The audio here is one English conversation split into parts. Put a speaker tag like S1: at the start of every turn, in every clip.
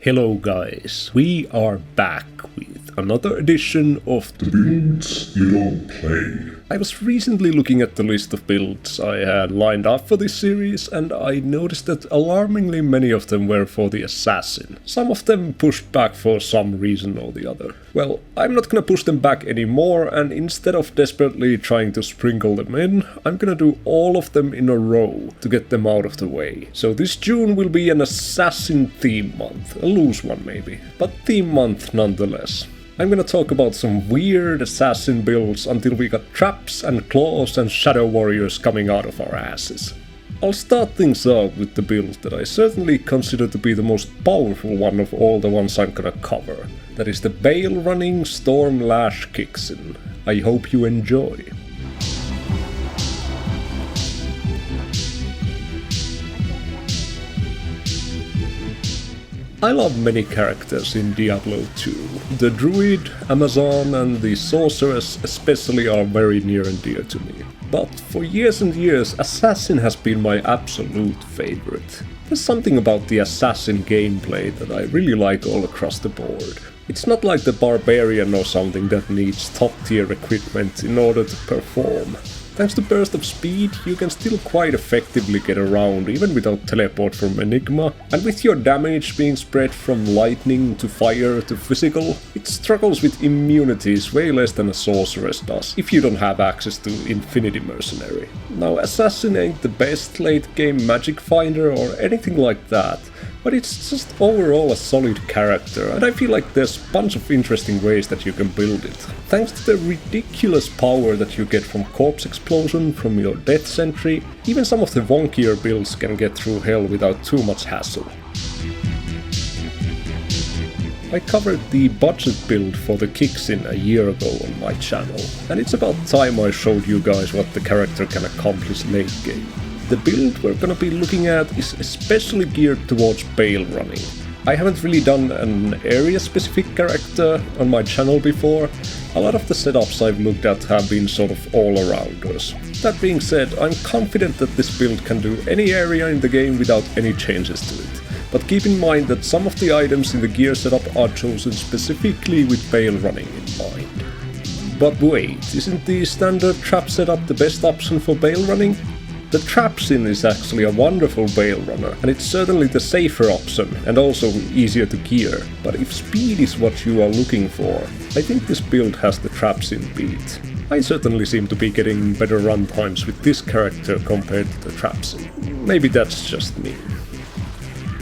S1: Hello guys, we are back with another edition of the builds you don't play. I was recently looking at the list of builds I had lined up for this series, and I noticed that alarmingly many of them were for the assassin. Some of them pushed back for some reason or the other. Well, I'm not gonna push them back anymore, and instead of desperately trying to sprinkle them in, I'm gonna do all of them in a row to get them out of the way. So this June will be an assassin theme month, a loose one maybe, but theme month nonetheless. I'm gonna talk about some weird assassin builds until we got traps and claws and shadow warriors coming out of our asses. I'll start things out with the build that I certainly consider to be the most powerful one of all the ones I'm gonna cover. That is the Baal running Storm Lash Kixin. I hope you enjoy. I love many characters in Diablo 2. The Druid, Amazon and the Sorceress especially are very near and dear to me. But for years and years, Assassin has been my absolute favorite. There's something about the Assassin gameplay that I really like all across the board. It's not like the Barbarian or something that needs top tier equipment in order to perform. Thanks to Burst of Speed, you can still quite effectively get around even without teleport from Enigma, and with your damage being spread from lightning to fire to physical, it struggles with immunities way less than a Sorceress does, if you don't have access to Infinity Mercenary. Now, Assassin ain't the best late game magic finder or anything like that, but it's just overall a solid character, and I feel like there's a bunch of interesting ways that you can build it. Thanks to the ridiculous power that you get from Corpse Explosion, from your Death Sentry, even some of the wonkier builds can get through hell without too much hassle. I covered the budget build for the Kixin a year ago on my channel, and it's about time I showed you guys what the character can accomplish late game. The build we're gonna be looking at is especially geared towards Baal running. I haven't really done an area-specific character on my channel before. A lot of the setups I've looked at have been sort of all-arounders. That being said, I'm confident that this build can do any area in the game without any changes to it. But keep in mind that some of the items in the gear setup are chosen specifically with Baal running in mind. But wait, isn't the standard trap setup the best option for Baal running? The Trapsin is actually a wonderful Baal runner, and it's certainly the safer option, and also easier to gear. But if speed is what you are looking for, I think this build has the Trapsin beat. I certainly seem to be getting better run times with this character compared to the Trapsin. Maybe that's just me.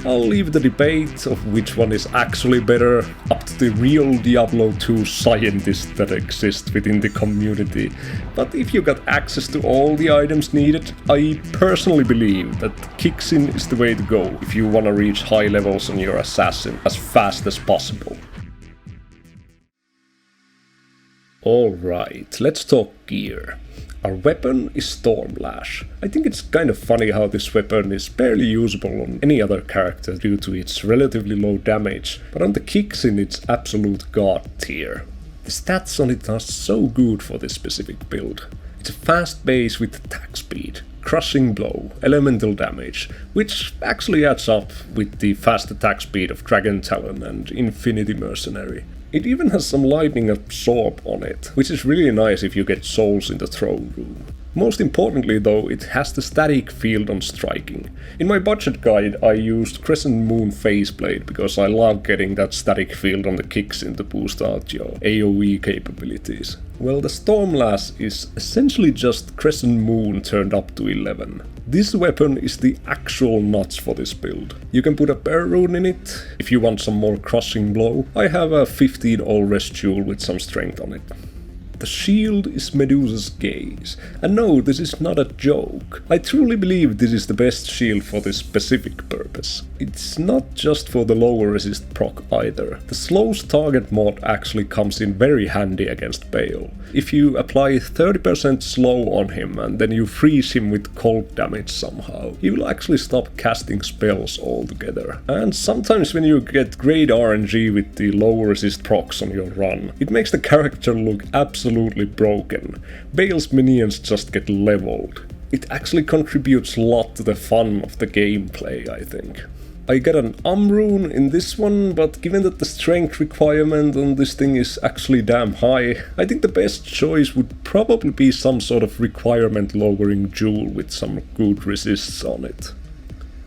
S1: I'll leave the debate of which one is actually better up to the real Diablo 2 scientists that exist within the community, but if you got access to all the items needed, I personally believe that Kixin is the way to go if you wanna reach high levels on your assassin as fast as possible. Alright, let's talk gear. Our weapon is Stormlash. I think it's kind of funny how this weapon is barely usable on any other character due to its relatively low damage, but on the Kixin it's absolute god tier. The stats on it are so good for this specific build. It's a fast base with attack speed, crushing blow, elemental damage, which actually adds up with the fast attack speed of Dragon Talon and Infinity Mercenary. It even has some lightning absorb on it, which is really nice if you get souls in the throne room. Most importantly though, it has the static field on striking. In my budget guide I used Crescent Moon Faceblade because I love getting that static field on the Kixin to boost out your AoE capabilities. Well, the Stormlash is essentially just Crescent Moon turned up to 11. This weapon is the actual nuts for this build. You can put a Bear Rune in it if you want some more crushing blow. I have a 15 all-rest jewel with some strength on it. The shield is Medusa's Gaze, and no, this is not a joke. I truly believe this is the best shield for this specific purpose. It's not just for the lower resist proc either. The slows target mod actually comes in very handy against Baal. If you apply 30% slow on him and then you freeze him with cold damage somehow, he will actually stop casting spells altogether. And sometimes when you get great RNG with the low resist procs on your run, it makes the character look absolutely broken. Baal's minions just get leveled. It actually contributes a lot to the fun of the gameplay, I think. I get an rune in this one, but given that the strength requirement on this thing is actually damn high, I think the best choice would probably be some sort of requirement lowering jewel with some good resists on it.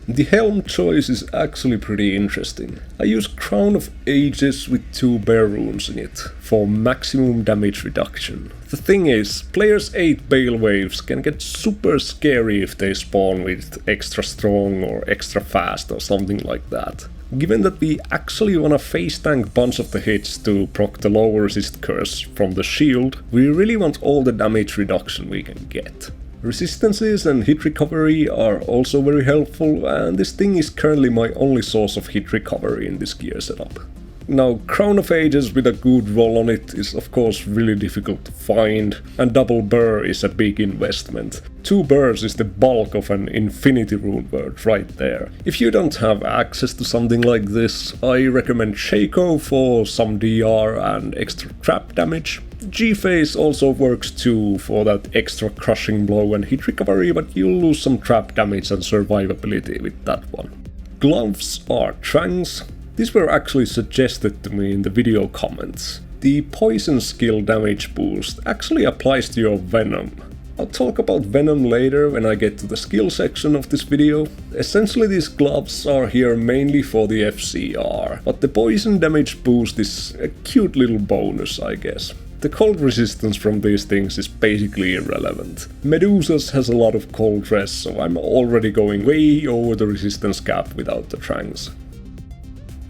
S1: The helm choice is actually pretty interesting. I use Crown of Ages with 2 bear runes in it for maximum damage reduction. The thing is, players' 8 Baal waves can get super scary if they spawn with extra strong or extra fast or something like that. Given that we actually wanna face tank bunch of the hits to proc the low resist curse from the shield, we really want all the damage reduction we can get. Resistances and hit recovery are also very helpful, and this thing is currently my only source of hit recovery in this gear setup. Now, Crown of Ages with a good roll on it is of course really difficult to find, and double burr is a big investment. 2 burrs is the bulk of an infinity rune word right there. If you don't have access to something like this, I recommend Shaco for some DR and extra trap damage. G-Phase also works too for that extra crushing blow and hit recovery, but you'll lose some trap damage and survivability with that one. Gloves are Trangs. These were actually suggested to me in the video comments. The poison skill damage boost actually applies to your venom. I'll talk about venom later when I get to the skill section of this video. Essentially these gloves are here mainly for the FCR, but the poison damage boost is a cute little bonus, I guess. The cold resistance from these things is basically irrelevant. Medusa's has a lot of cold res, so I'm already going way over the resistance cap without the Trangs.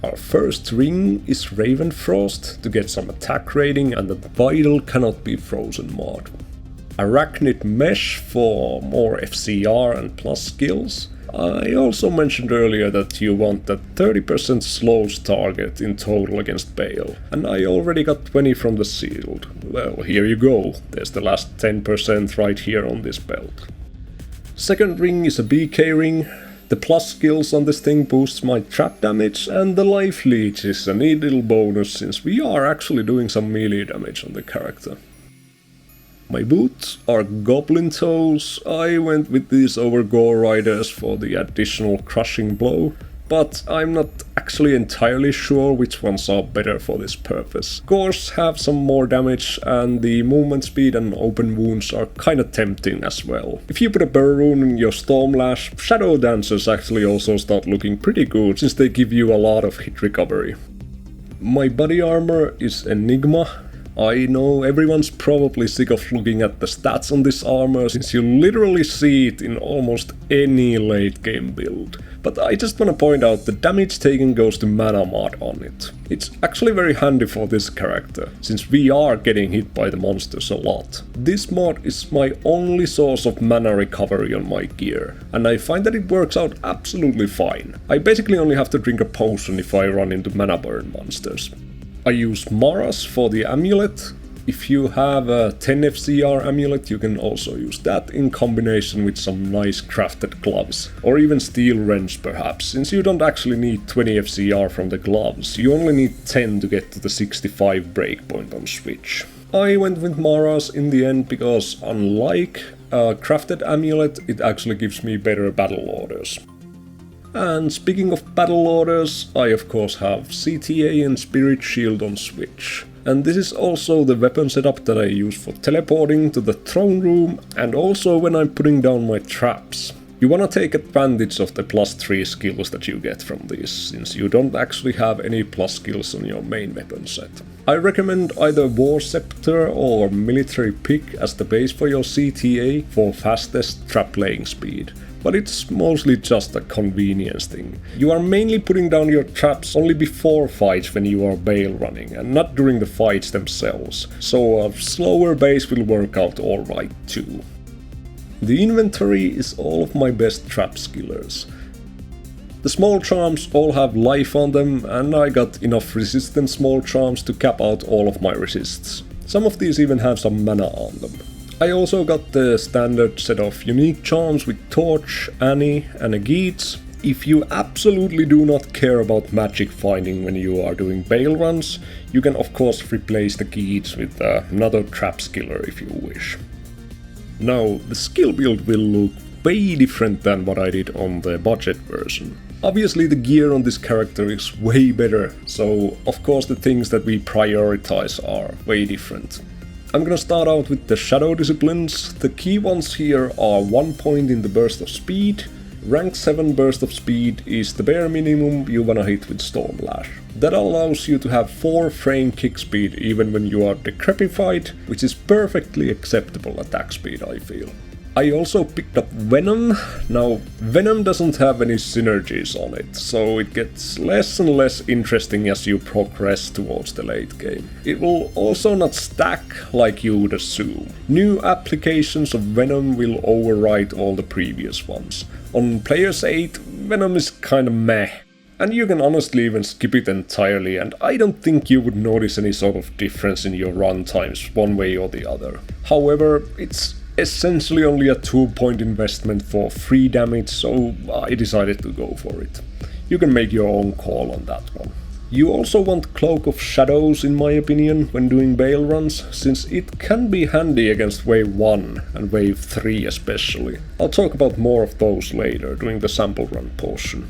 S1: Our first ring is Ravenfrost to get some attack rating and the Vital Cannot Be Frozen mod. Arachnid Mesh for more FCR and plus skills. I also mentioned earlier that you want that 30% slows target in total against Baal, and I already got 20 from the shield. Well, here you go, there's the last 10% right here on this belt. Second ring is a BK ring. The plus skills on this thing boosts my trap damage, and the life leech is a neat little bonus since we are actually doing some melee damage on the character. My boots are Goblin Toes. I went with these over Gore Riders for the additional crushing blow, but I'm not actually entirely sure which ones are better for this purpose. Gores have some more damage, and the movement speed and open wounds are kinda tempting as well. If you put a burr rune in your Stormlash, Shadow Dancers actually also start looking pretty good since they give you a lot of hit recovery. My body armor is Enigma. I know everyone's probably sick of looking at the stats on this armor since you literally see it in almost any late game build. But I just wanna point out the damage taken goes to mana mod on it. It's actually very handy for this character, since we are getting hit by the monsters a lot. This mod is my only source of mana recovery on my gear, and I find that it works out absolutely fine. I basically only have to drink a potion if I run into mana burn monsters. I use Maras for the amulet. If you have a 10 FCR amulet, you can also use that in combination with some nice crafted gloves, or even steel wrench perhaps, since you don't actually need 20 FCR from the gloves, you only need 10 to get to the 65 breakpoint on Switch. I went with Maras in the end because unlike a crafted amulet, it actually gives me better battle orders. And speaking of battle orders, I of course have CTA and Spirit Shield on Switch. And this is also the weapon setup that I use for teleporting to the throne room and also when I'm putting down my traps. You wanna take advantage of the +3 skills that you get from these, since you don't actually have any plus skills on your main weapon set. I recommend either War Scepter or Military Pick as the base for your CTA for fastest trap laying speed. But it's mostly just a convenience thing. You are mainly putting down your traps only before fights when you are Baal running, and not during the fights themselves, so a slower base will work out alright too. The inventory is all of my best trap skillers. The small charms all have life on them, and I got enough resistant small charms to cap out all of my resists. Some of these even have some mana on them. I also got the standard set of unique charms with Torch, Annie and a Geats. If you absolutely do not care about magic finding when you are doing Baal runs, you can of course replace the Geats with another trap skiller if you wish. Now, the skill build will look way different than what I did on the budget version. Obviously the gear on this character is way better, so of course the things that we prioritize are way different. I'm gonna start out with the shadow disciplines. The key ones here are 1 point in the burst of speed. Rank 7 burst of speed is the bare minimum you wanna hit with Stormlash. That allows you to have 4 frame kick speed even when you are decrepified, which is perfectly acceptable attack speed, I feel. I also picked up Venom. Now, Venom doesn't have any synergies on it, so it gets less and less interesting as you progress towards the late game. It will also not stack like you would assume. New applications of Venom will override all the previous ones. On Players 8, Venom is kinda meh. And you can honestly even skip it entirely, and I don't think you would notice any sort of difference in your run times one way or the other. However, it's essentially only a 2-point investment for free damage, so I decided to go for it. You can make your own call on that one. You also want Cloak of Shadows in my opinion when doing Baal runs, since it can be handy against Wave 1 and Wave 3 especially. I'll talk about more of those later during the sample run portion.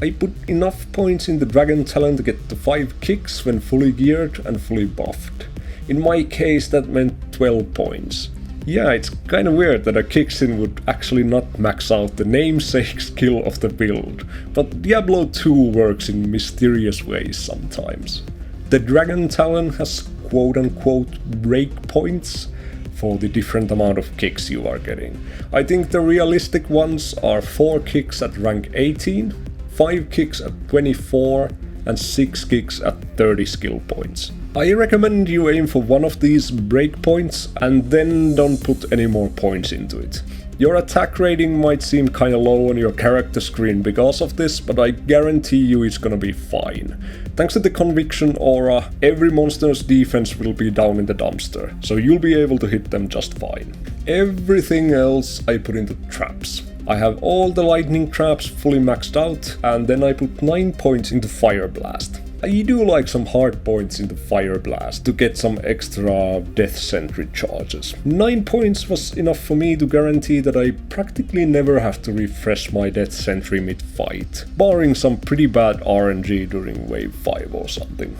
S1: I put enough points in the Dragon Talon to get to 5 kicks when fully geared and fully buffed. In my case that meant 12 points. Yeah, it's kinda weird that a Kixin would actually not max out the namesake skill of the build, but Diablo 2 works in mysterious ways sometimes. The Dragon Talon has quote-unquote breakpoints for the different amount of kicks you are getting. I think the realistic ones are 4 kicks at rank 18, 5 kicks at 24, and 6 kicks at 30 skill points. I recommend you aim for one of these breakpoints and then don't put any more points into it. Your attack rating might seem kinda low on your character screen because of this, but I guarantee you it's gonna be fine. Thanks to the Conviction aura, every monster's defense will be down in the dumpster, so you'll be able to hit them just fine. Everything else I put into traps. I have all the lightning traps fully maxed out, and then I put 9 points into Fire Blast. I do like some hard points in the Fire Blast to get some extra Death Sentry charges. 9 points was enough for me to guarantee that I practically never have to refresh my Death Sentry mid-fight, barring some pretty bad RNG during Wave 5 or something.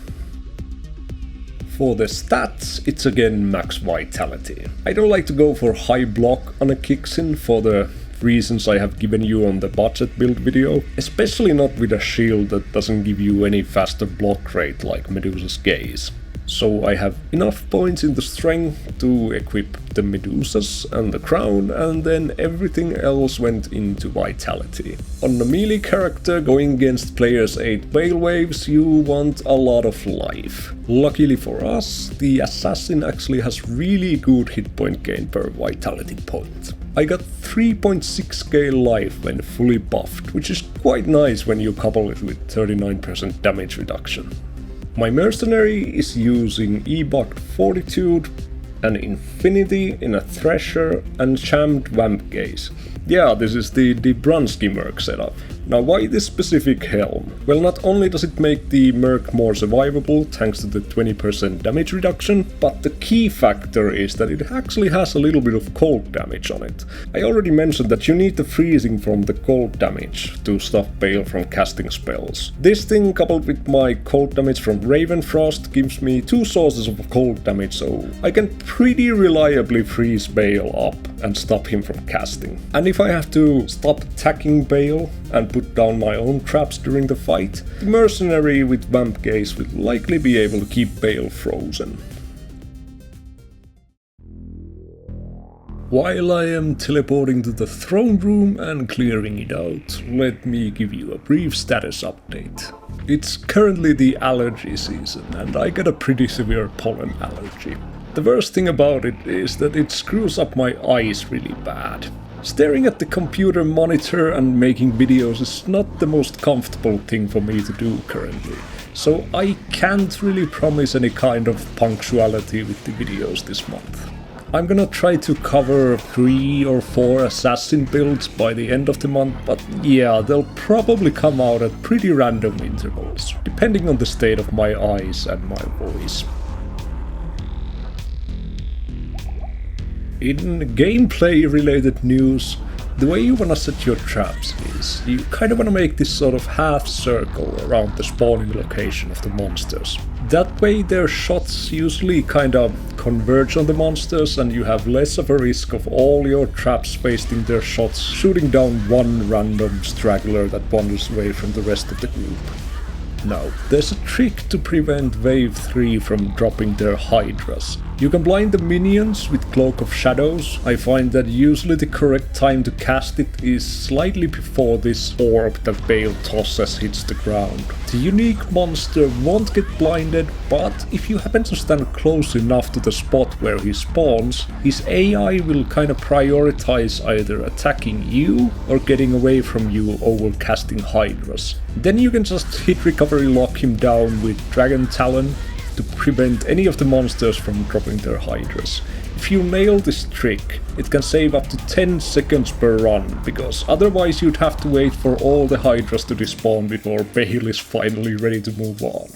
S1: For the stats, it's again max vitality. I don't like to go for high block on a Kixin for the reasons I have given you on the budget build video, especially not with a shield that doesn't give you any faster block rate like Medusa's Gaze. So I have enough points in the strength to equip the Medusas and the crown, and then everything else went into vitality. On a melee character going against players 8 Baal waves, you want a lot of life. Luckily for us, the assassin actually has really good hit point gain per vitality point. I got 3.6k life when fully buffed, which is quite nice when you couple it with 39% damage reduction. My mercenary is using E-Bucked Fortitude, an Infinity in a Thresher, and Chammed Vamp Gaze. Yeah, this is the Bransky Merc setup. Now why this specific helm? Well, not only does it make the Merc more survivable thanks to the 20% damage reduction, but the key factor is that it actually has a little bit of cold damage on it. I already mentioned that you need the freezing from the cold damage to stop Baal from casting spells. This thing coupled with my cold damage from Ravenfrost gives me 2 sources of cold damage, so I can pretty reliably freeze Baal up and stop him from casting. And if I have to stop attacking Baal and put down my own traps during the fight, the mercenary with Vamp Gaze will likely be able to keep Baal frozen. While I am teleporting to the throne room and clearing it out, let me give you a brief status update. It's currently the allergy season, and I got a pretty severe pollen allergy. The worst thing about it is that it screws up my eyes really bad. Staring at the computer monitor and making videos is not the most comfortable thing for me to do currently, so I can't really promise any kind of punctuality with the videos this month. I'm gonna try to cover 3 or 4 assassin builds by the end of the month, but yeah, they'll probably come out at pretty random intervals, depending on the state of my eyes and my voice. In gameplay related news, The way you wanna set your traps is, you kinda wanna make this sort of half circle around the spawning location of the monsters. That way their shots usually kinda converge on the monsters and you have less of a risk of all your traps wasting their shots shooting down one random straggler that wanders away from the rest of the group. Now, there's a trick to prevent Wave 3 from dropping their Hydras. You can blind the minions with Cloak of Shadows. I find that usually the correct time to cast it is slightly before this orb that Baal tosses hits the ground. The unique monster won't get blinded, but if you happen to stand close enough to the spot where he spawns, his AI will kinda prioritize either attacking you or getting away from you over casting Hydras. Then you can just hit recovery lock him down with Dragon Talon to prevent any of the monsters from dropping their Hydras. If you nail this trick, it can save up to 10 seconds per run, because otherwise you'd have to wait for all the Hydras to despawn before Baal is finally ready to move on.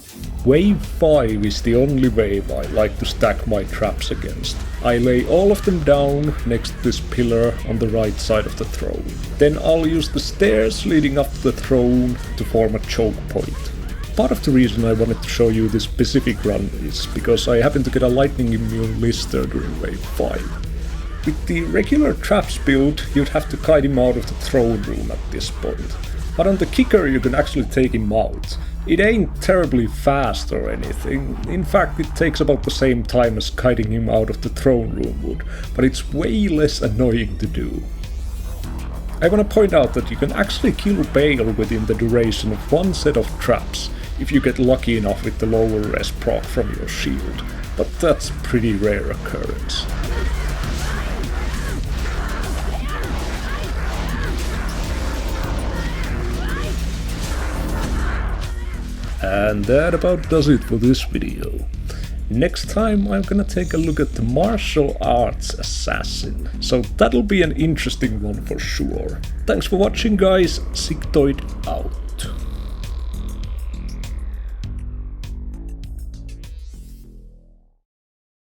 S1: Wave 5 is the only wave I like to stack my traps against. I lay all of them down next to this pillar on the right side of the throne. Then I'll use the stairs leading up to the throne to form a choke point. Part of the reason I wanted to show you this specific run is because I happen to get a lightning immune Lister during wave 5. With the regular traps build, you'd have to kite him out of the throne room at this point. But on the kicker you can actually take him out. It ain't terribly fast or anything. In fact, it takes about the same time as kiting him out of the throne room would, but it's way less annoying to do. I want to point out that you can actually kill Baal within the duration of one set of traps, if you get lucky enough with the lower res proc from your shield, but that's pretty rare occurrence. And that about does it for this video. Next time I'm gonna take a look at the martial arts assassin, so that'll be an interesting one for sure. Thanks for watching guys, Sigtoid out.